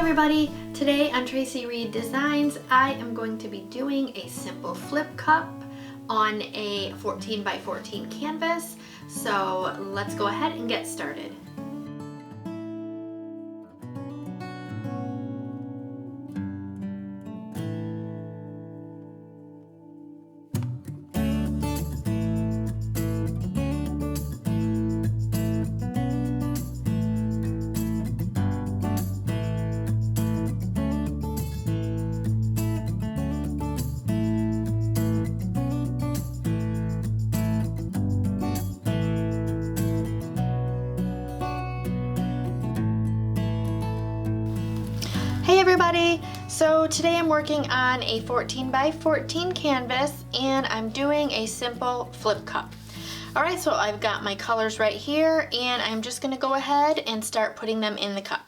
everybody, today on Tracie Reed Designs I am going to be doing a simple flip cup on a 14 by 14 canvas. So let's go ahead and get started. Hey everybody! So today I'm working on a 14 by 14 canvas and I'm doing a simple flip cup. Alright, so I've got my colors right here and I'm just going to go ahead and start putting them in the cup.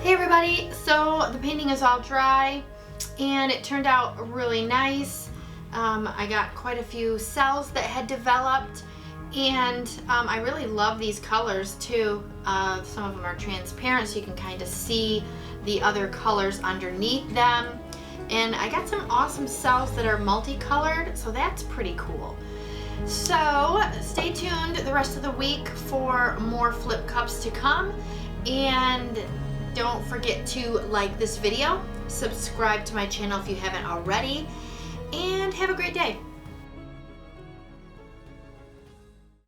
Hey everybody, so the painting is all dry and it turned out really nice. I got quite a few cells that had developed and I really love these colors too. Some of them are transparent so you can kind of see the other colors underneath them. And I got some awesome cells that are multicolored, so that's pretty cool. So stay tuned the rest of the week for more flip cups to come, and don't forget to like this video, subscribe to my channel if you haven't already, and have a great day.